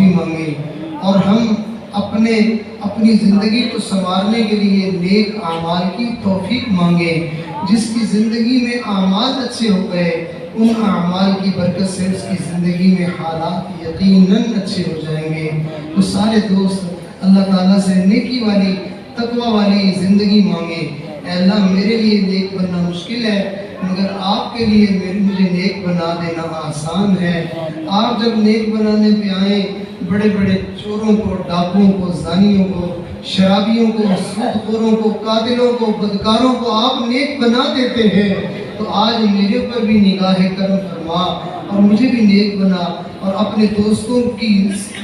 معافی مانگیں اور ہم اپنی زندگی کو سنوارنے کے لیے نیک اعمال کی توفیق مانگیں۔ جس کی زندگی میں اعمال اچھے ہو گئے ان اعمال کی برکت سے اس کی زندگی میں حالات یقیناً اچھے ہو جائیں گے۔ تو سارے دوست اللہ تعالیٰ سے نیکی والی تقوی والی زندگی مانگیں۔ اے اللہ میرے لیے نیک بننا مشکل ہے مگر آپ کے لیے مجھے نیک بنا دینا آسان ہے۔ آپ جب نیک بنانے پہ آئیں بڑے بڑے چوروں کو، ڈاکوؤں کو، زانیوں کو، شرابیوں کو، سود خوروں کو، قاتلوں کو، بدکاروں کو آپ نیک بنا دیتے ہیں، تو آج میرے اوپر بھی نگاہ کرم فرما اور مجھے بھی نیک بنا اور اپنے دوستوں کی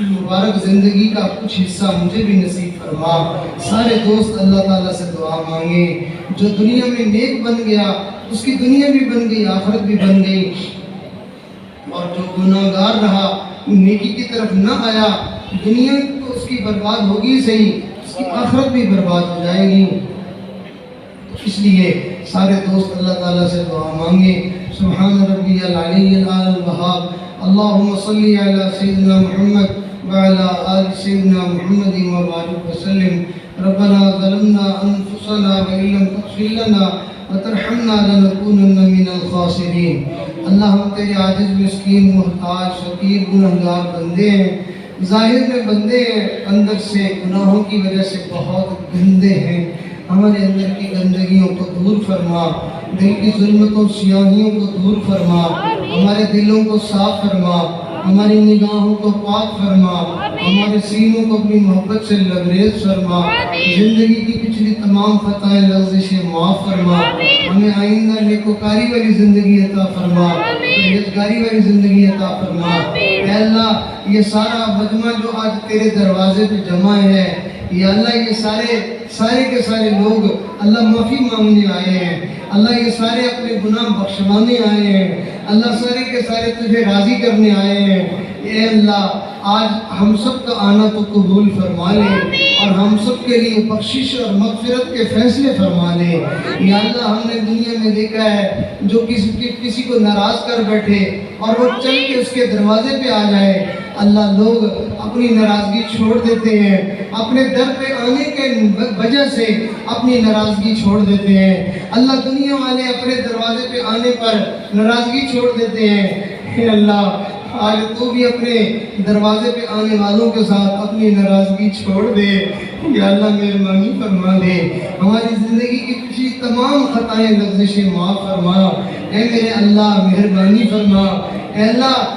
مبارک زندگی کا کچھ حصہ مجھے بھی نصیب فرما۔ سارے دوست اللہ تعالیٰ سے دعا مانگیں، جو دنیا میں نیک بن گیا اس کی دنیا بھی بن گئی، آخرت بھی بن گئی، اور جو گناہگار رہا نیکی کی طرف نہ آیا دنیا تو اس کی برباد ہوگی صحیح، اس کی آخرت بھی برباد ہو جائے گی۔ اس لیے سارے دوست اللہ تعالیٰ سے دعا مانگیں۔ سبحان ربی العلی العلی الوہاب، اللہم صلی علی سیدنا محمد وعلی آل سیدنا محمد وبارک وسلم۔ ربنا ظلمنا انفسنا وإن لم تغفر لنا وترحمنا لنکونن من الخاسرین۔ اللہ ہم تیرے عاجز مسکین محتاج فقیر گنہگار بندے ہیں، ظاہر میں بندے ہیں، اندر سے گناہوں کی وجہ سے بہت گندے ہیں۔ ہمارے اندر کی گندگیوں کو دور فرما، دل کی ظلمتوں سیاہیوں کو دور فرما، ہمارے دلوں کو صاف فرما، ہماری نگاہوں کو پاک فرما، ہمارے سینوں کو اپنی محبت سے لبریز فرما، زندگی کی پچھلی تمام خطائیں لغزشیں معاف فرما، ہمیں آئندہ نیکوکاری والی زندگی عطا فرما، پرہیزگاری والی زندگی عطا فرما۔ اے اللہ یہ سارا مجمع جو آج تیرے دروازے پہ جمع ہے، یا اللہ یہ سارے کے سارے لوگ اللہ معافی مانگنے آئے ہیں، اللہ یہ سارے اپنے گناہ بخشوانے آئے ہیں، اللہ سارے کے سارے تجھے راضی کرنے آئے ہیں۔ اے اللہ آج ہم سب کا آنا تو قبول فرما لے اور ہم سب کے لیے بخشش اور مغفرت کے فیصلے فرما لے۔ یا اللہ ہم نے دنیا میں دیکھا ہے جو کسی کو ناراض کر بیٹھے اور وہ چل کے اس کے دروازے پہ آ جائے، اللہ لوگ اپنی ناراضگی چھوڑ دیتے ہیں، اپنے در پہ آنے کے وجہ سے اپنی ناراضگی چھوڑ دیتے ہیں۔ اللہ دنیا والے اپنے دروازے پہ آنے پر ناراضگی چھوڑ دیتے ہیں۔ اے اللہ آج تو بھی اپنے دروازے پہ آنے والوں کے ساتھ اپنی ناراضگی چھوڑ دے۔ یا اللہ مہربانی فرما دے، ہماری زندگی کی پچھلی تمام خطائیں لغزشیں معاف فرما۔ اے میرے اللہ مہربانی فرما۔ اے اللہ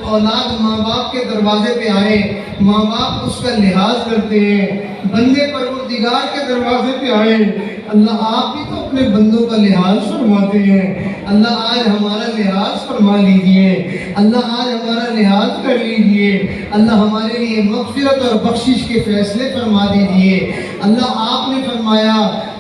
اولاد ماں باپ کے دروازے پہ آئے، ماں باپ اس کا لحاظ کرتے ہیں، بندے پروردگار کے دروازے پہ آئے، اللہ آپ بھی تو اپنے بندوں کا لحاظ فرماتے ہیں۔ اللہ آج ہمارا لحاظ فرما لیجئے، اللہ آج ہمارا لحاظ کر لیجئے، اللہ ہمارے لیے مغفرت اور بخشش کے فیصلے فرما دیجئے۔ اللہ آپ نے فرمایا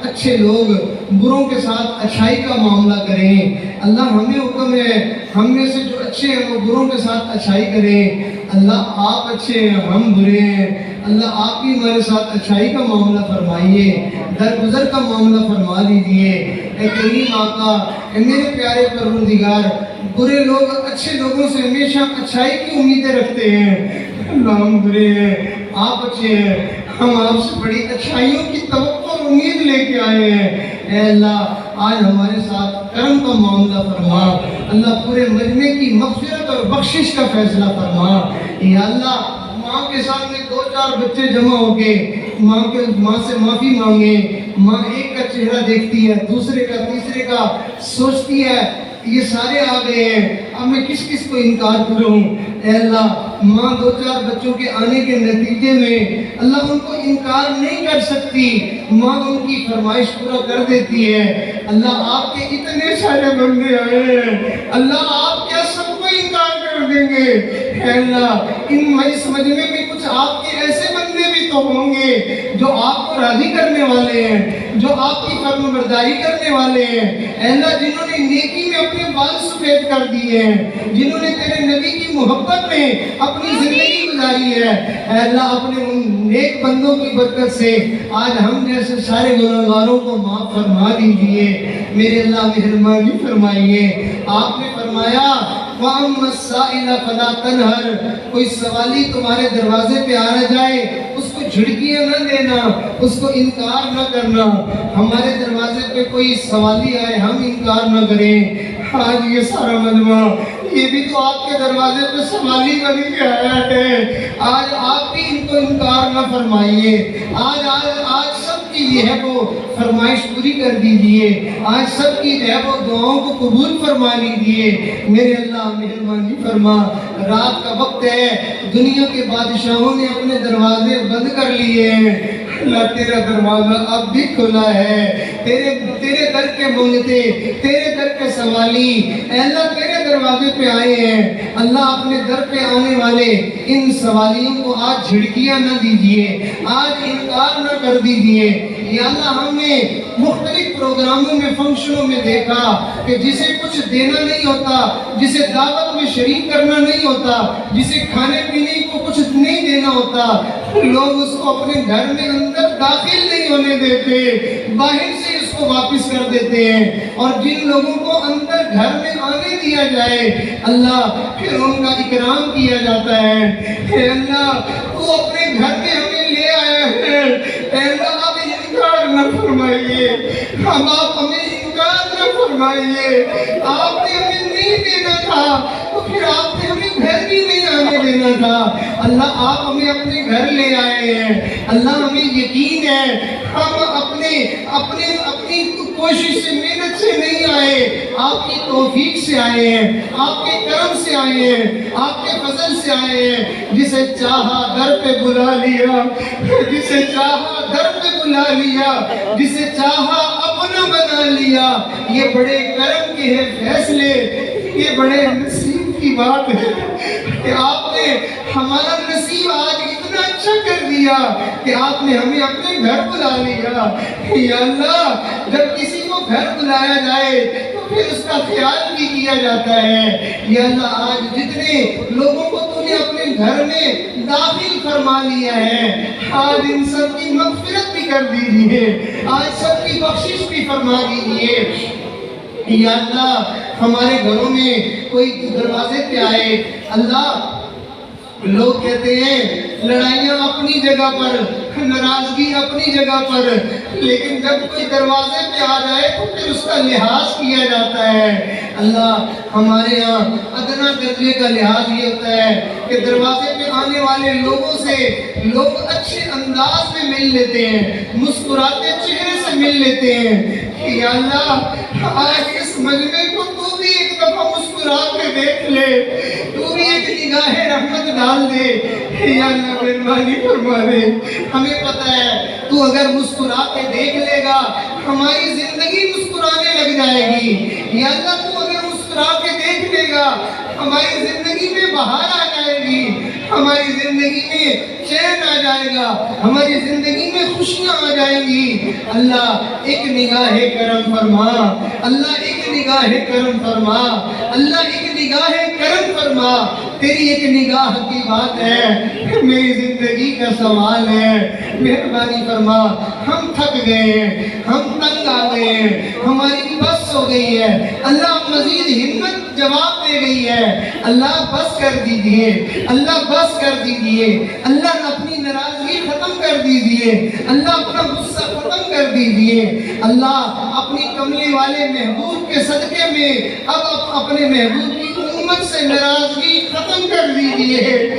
اچھے لوگ بروں کے ساتھ اچھائی کا معاملہ کریں۔ اللہ ہمیں حکم ہے ہم میں سے جو اچھے ہیں وہ بروں کے ساتھ اچھائی کریں۔ اللہ آپ اچھے ہیں ہم برے ہیں، اللہ آپ بھی ہمارے ساتھ اچھائی کا معاملہ فرمائیے، درگزر کا معاملہ فرما دیجئے۔ اے کریم آقا، اے میرے پیارے پروردگار، برے لوگ اچھے لوگوں سے ہمیشہ اچھائی کی امیدیں رکھتے ہیں، اللہ ہم برے ہیں آپ اچھے ہیں، ہم آپ سے بڑی اچھائیوں کی توقع اور امید لے کے آئے ہیں۔ اے اللہ آج ہمارے ساتھ کرم کا معاملہ فرما، اللہ پورے مجمع کی مغفرت اور بخشش کا فیصلہ فرما۔ یا اللہ ماں کے سامنے 2-4 بچے جمع ہو کے ماں سے معافی مانگے، ماں ایک کا چہرہ دیکھتی ہے، دوسرے کا، تیسرے کا سوچتی ہے یہ سارے آ گئے ہیں اب میں کس کو انکار کروں۔ اے اللہ ماں 2-4 بچوں کے آنے کے نتیجے میں اللہ ان کو انکار نہیں کر سکتی، ماں ان کی فرمائش پورا کر دیتی ہے۔ اللہ آپ کے اتنے سارے بندے آئے ہیں، اللہ آپ کیا سب کو انکار کر دیں گے؟ اے اللہ اس مجمع میں کچھ آپ کے ایسے بندے بھی تو ہوں گے جو آپ کو راضی کرنے والے ہیں، جو آپ کی فرم برداری کرنے والے ہیں۔ اے اللہ جنہوں نے نیکی میں اپنے بال سفید کر دیے ہیں، جنہوں نے تیرے نبی کی محبت میں اپنی زندگی گزاری ہے، اے اللہ اپنے ان نیک بندوں کی برکت سے آج ہم جیسے سارے گناہگاروں کو معاف فرما دیجئے۔ میرے اللہ مہربانی فرمائیے، آپ نے فرمایا وَأَمَّا السَّائِلَ فَلَا تَنْهَرْ، کوئی سوالی تمہارے دروازے پہ آ جائے اس کو جھڑکیاں نہ دینا، اس کو انکار نہ کرنا۔ ہمارے دروازے پہ کوئی سوالی آئے ہم انکار نہ کریں۔ آج یہ سارا مجمع یہ بھی تو آپ کے دروازے پہ سوالی بن کے آیا ہے، آج آپ بھی ان کو انکار نہ فرمائیے۔ آج سب کی یہ ہے وہ فرمائش پوری کر دیجئے، آج سب کی ہے وہ دعاؤں کو قبول فرما لیجئے۔ میرے اللہ مہربانی فرما، رات کا وقت ہے، دنیا کے بادشاہوں نے اپنے دروازے بند کر لیے ہیں، اللہ تیرا دروازہ اب بھی کھلا ہے۔ تیرے در کے مانگتے، تیرے در کے سوالی اے اللہ تیرے دروازے پہ آئے ہیں۔ اللہ اپنے در پہ آنے والے ان سوالیوں کو آج جھڑکیاں نہ دیجئے، آج انکار نہ کر دیجئے۔ یا اللہ ہم نے مختلف پروگراموں میں فنکشنوں میں دیکھا کہ جسے کچھ دینا نہیں ہوتا، جسے دعوت میں شریک کرنا نہیں ہوتا، جسے کھانے پینے کو کچھ نہیں دینا ہوتا، لوگ اس کو اپنے گھر میں اندر داخل نہیں ہونے دیتے، باہر سے اس کو واپس کر دیتے ہیں۔ اور جن لوگوں کو اندر گھر میں آنے دیا جائے اللہ پھر ان کا اکرام کیا جاتا ہے۔ اے اللہ تو اپنے گھر میں ہمیں لے آیا ہے، اے اللہ آپ انکار نہ فرمائیے، آپ ہمیں انکار نہ فرمائیے۔ آپ نے ہمیں نہیں دینا تھا تو پھر آپ نے ہمیں گھر بھی نہیں آنے دینا تھا۔ اللہ آپ ہمیں اپنے گھر لے آئے ہیں، اللہ ہمیں یقین ہے ہم اپنی کوشش سے محنت سے نہیں آئے، آپ کی توفیق سے آئے ہیں، آپ کے کرم سے آئے ہیں، آپ کے فضل سے آئے ہیں۔ جسے چاہا در پہ بلا لیا، جسے چاہا در پہ بلا لیا، جسے چاہا اپنا بنا لیا۔ یہ بڑے کرم کے ہیں فیصلے، یہ بڑے نصیب کی بات ہے کہ آپ نے ہمارا نصیب آج اتنا اچھا کر دیا کہ آپ نے ہمیں اپنے گھر بلا لیا۔ یا اللہ جب کسی کو گھر بلایا جائے تو پھر اس کا خیال بھی کیا جاتا ہے۔ یا اللہ آج جتنے لوگوں کو تو نے اپنے گھر میں داخل فرما لیا ہے، آج ان سب کی مغفرت بھی کر دیجئے، آج سب کی بخشش بھی فرما دیجئے۔ یا اللہ ہمارے گھروں میں کوئی دروازے پہ آئے، اللہ لوگ کہتے ہیں لڑائیاں اپنی جگہ پر، ناراضگی اپنی جگہ پر، لیکن جب کوئی دروازے پہ آ جائے تو پھر اس کا لحاظ کیا جاتا ہے۔ اللہ ہمارے ہاں ادنا درجے کا لحاظ یہ ہوتا ہے کہ دروازے پہ آنے والے لوگوں سے لوگ اچھے انداز میں مل لیتے ہیں، مسکراتے چہرے سے مل لیتے ہیں۔ یا اللہ آج اس مجمع کو تو بھی ایک دفعہ مسکرا کے دیکھ لے، تو بھی ایک نگاہ رحمت ڈال دے۔ یا اللہ مہربانی فرما دے، ہمیں پتہ ہے تو اگر مسکرا کے دیکھ لے گا ہماری زندگی مسکرانے لگ جائے گی۔ یا اللہ تو اگر مسکرا کے دیکھ لے گا ہماری زندگی میں بہار آ جائے گی، ہماری زندگی میں چین آ جائے گا، ہماری زندگی میں خوشیاں آ جائیں گی۔ اللہ ایک نگاہ کرم فرما، اللہ ایک نگاہ کرم فرما، اللہ ایک نگاہ کرم فرما۔ تیری ایک نگاہ کی بات ہے، میری زندگی کا سوال ہے، مہربانی فرما۔ ہم تھک گئے ہیں، ہم تنگ آ گئے ہیں، ہماری بس ہو گئی ہے، اللہ مزید ہمت جواب دے گئی ہے۔ اللہ بس کر دیجئے، اللہ بس کر دیجئے، اللہ اپنی ناراضگی ختم کر دیجئے، اللہ اپنا غصہ ختم کر دیجئے۔ اللہ اپنی کملی والے محبوب کے صدقے میں اب اپنے محبوب کی امت سے ناراضگی ختم کر دیجئے،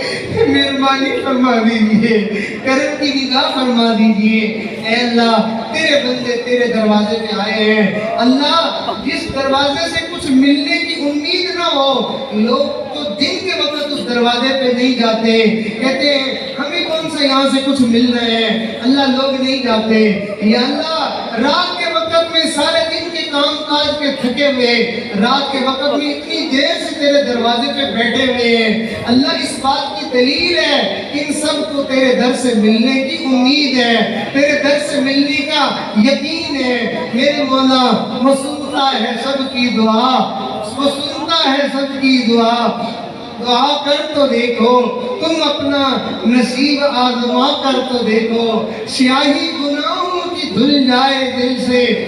مہربانی فرما دیجئے، کرم کی نگاہ فرما دیجئے۔ اے اللہ تیرے بندے تیرے دروازے پہ آئے ہیں، اللہ جس دروازے سے کچھ ملنے کی امید نہ ہو، لوگ تو دن کے وقت اس دروازے پہ نہیں جاتے، کہتے ہیں ہمیں کون سا یہاں سے کچھ ملنا ہے، اللہ لوگ نہیں جاتے۔ یا اللہ رات کے وقت میں سارے دن کے کام کاج کے تھکے ہوئے، رات کے وقت میں اتنی دیر سے تیرے دروازے پہ بیٹھے ہوئے ہیں، اللہ اس بات کی دلیل ہے ان سب کو تیرے در سے ملنے کی امید ہے، تیرے در سے ملنے کا یقین ہے۔ میرے مولا وہ سنتا ہے سب کی دعا، وہ سنتا ہے سب کی دعا، دعا کر تو دیکھو، تم اپنا نصیب آزما کر تو دیکھو، سیاہی گناہوں کی دھل جائے دل سے،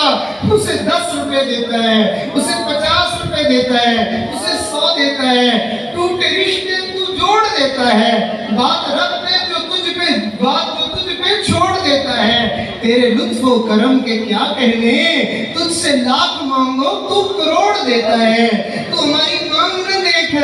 اللہ اسے 10 روپے دیتا ہے، اسے 50 روپے دیتا ہے، اسے 100 دیتا ہے، ٹوٹے رشتے تو جوڑ دیتا ہے، بات رکھ دے جو تجھ پہ چھوڑ دیتا ہے۔ تیرے لطف و کرم کے کیا کہنے، تجھ سے لاکھ مانگو تو کروڑ دیتا ہے۔ تو ہماری مانگ نہ دیکھ،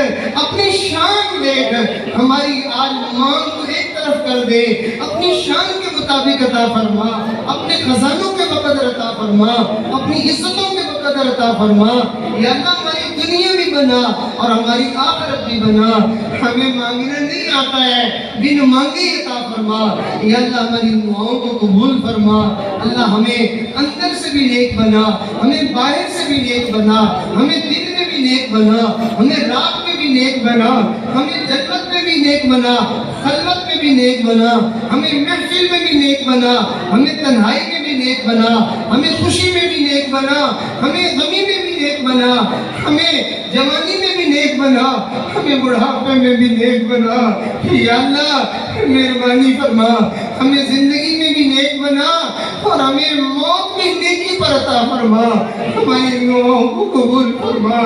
اپنی شان دیکھ، ہماری آج مانگ کو ایک طرف کر دے، اپنی شان کے مطابق عطا فرما، اپنے خزانوں کے بقدر عطا فرما، اپنی عزتوں کے بقدر عطا فرما۔ یا اللہ ہماری دنیا بھی بنا اور ہماری آخرت بھی بنا۔ ہمیں مانگنا نہیں آتا ہے، بن مانگے عطا فرما۔ یا اللہ ہماری دعاؤں کو قبول فرما۔ اللہ ہمیں اندر سے بھی نیک بنا، ہمیں باہر سے بھی نیک بنا، ہمیں دن میں بھی نیک بنا، ہمیں رات میں بھی نیک بنا، ہمیں جنت میں بھی نیک بنا، خلوت میں بھی نیک بنا، ہمیں محفل میں بھی نیک بنا، ہمیں تنہائی میں بھی نیک بنا، ہمیں خوشی میں بھی نیک بنا، ہمیں غمی میں بھی نیک بنا، ہمیں جوانی میں بھی نیک بنا، ہمیں بڑھاپے میں بھی نیک بنا۔ یا اللہ مہربانی فرما، ہمیں زندگی میں بھی نیک بنا اور ہمیں موت بھی نیکی پر عطا فرما۔ ہماری دعاؤں کو قبول فرما۔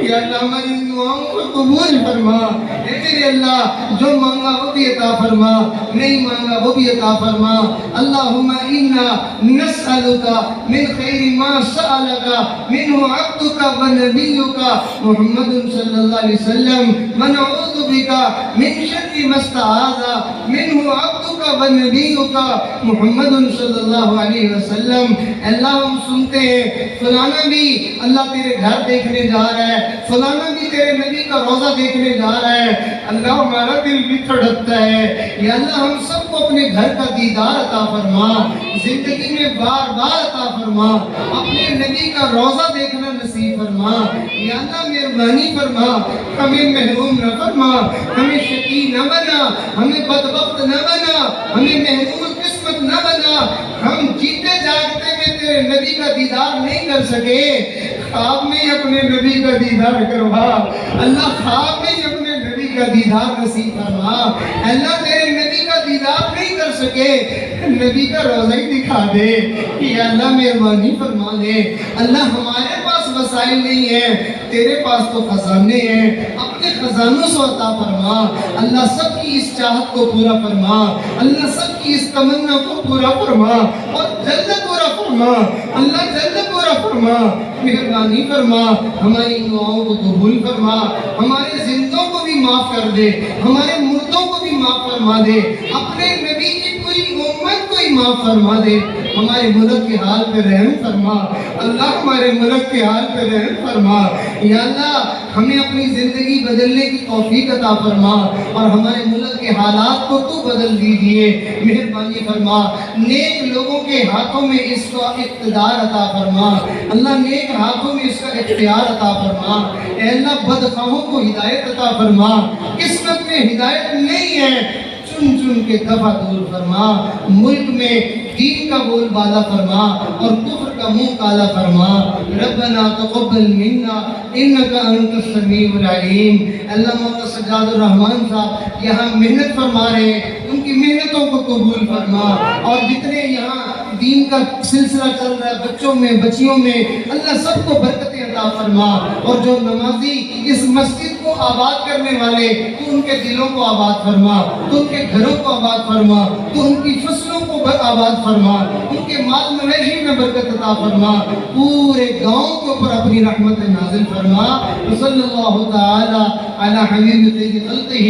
یا اللہ ہماری دعاؤں کو قبول فرما۔ اے میرے اللہ جو مانگا وہ بھی عطا فرما، نہیں مانگا وہ بھی عطا فرما۔ اللہم انا نسألک من خیر ما سألک منہ عبدک و نبیک محمد صلی اللہ علیہ وسلم ونعوذ بک من شر ما استعاذ منہ عبدک و نبیک محمد صلی اللہ علیہ وسلم۔ اللہ ہم سنتے ہیں فلانا بھی اللہ تیرے گھر دیکھنے جا رہا ہے، فلانا بھی تیرے نبی کا روزہ دیکھنے جا رہا ہے، اللہ ہمارا دل بھی تڑپتا ہے۔ یا اللہ ہم سب کو اپنے گھر کا دیدار عطا فرما، زندگی میں بار بار عطا فرما، اپنے نبی کا روزہ دیکھنا نصیب فرما۔ یا اللہ مہربانی فرما، ہمیں محروم نہ فرما، ہمیں شقی نہ بنا، ہمیں بدبخت نہ بنا، ہمیں محروم قسمت نہ بنا۔ ہم جیتے جاگتے میں تیرے نبی کا دیدار نہیں کر سکے، خواب میں اپنے نبی کا دیدار کروا۔ اللہ خواب میں اپنے نبی کا دیدار نصیب فرما۔ اللہ تیرے نبی کا دیدار نہیں کر سکے، نبی کا روزہ ہی دکھا دے۔ یا اللہ مہربانی فرما دے۔ اللہ ہمارے پاس وسائل نہیں ہیں، تیرے پاس تو خزانے ہیں، اپنے خزانوں سے عطا فرما۔ اللہ سب کی اس چاہت کو پورا فرما، اللہ سب کی اس تمنا کو پورا فرما اور جلد پورا فرما۔ اللہ جلد پورا فرما، مہربانی فرما، ہماری دعاؤں کو قبول فرما، ہمارے زندوں کو بھی معاف کر دے، ہمارے مردوں کو بھی معاف فرما دے، اپنے نبی کی پوری امت کو ہی معاف فرما دے۔ ہمارے ملک کے حال پہ رحم فرما، اللہ ہمارے ملک کے حال پہ رحم فرما۔ یا اللہ ہمیں اپنی زندگی بدلنے کی توفیق عطا فرما اور ہمارے ملک کے حالات کو تو بدل دیجئے، مہربانی فرما۔ نیک لوگوں کے ہاتھوں میں اس کا اقتدار عطا فرما، اللہ نیک ہاتھوں میں اس کا اختیار عطا فرما۔ اے اللہ بدخواہوں کو ہدایت عطا فرما، قسمت میں ہدایت نہیں ہے چن چن کے دفع دور فرما۔ ملک میں دین کا بول بالا فرما اور کفر کا منہ کالا فرما۔ ربنا تقبل منا انک انت السمیع العلیم۔ اللہ مولانا سجاد الرحمان صاحب یہاں محنت فرما رہے ہیں، ان کی محنتوں کو قبول فرما، اور جتنے یہاں دین کا سلسلہ چل رہا ہے بچوں میں بچیوں میں، اللہ سب کو برکتیں عطا فرما، اور جو نمازی اس مسجد کو آباد کرنے والے تو ان کے دلوں کو آباد فرما، تو ان کے گھروں کو آباد فرما، تو ان کی فصلوں کو آباد فرما، ان کے مال مویشی میں برکت عطا فرما، پورے گاؤں کے اوپر اپنی رحمت نازل فرما۔ صلی اللہ تعالی علی حبیب خیر خلقہ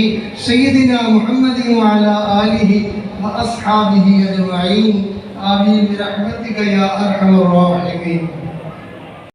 سیدنا محمد وعلی آلہ واصحابہ اجمعین، آمین برحمتک یا ارحم الراحمین۔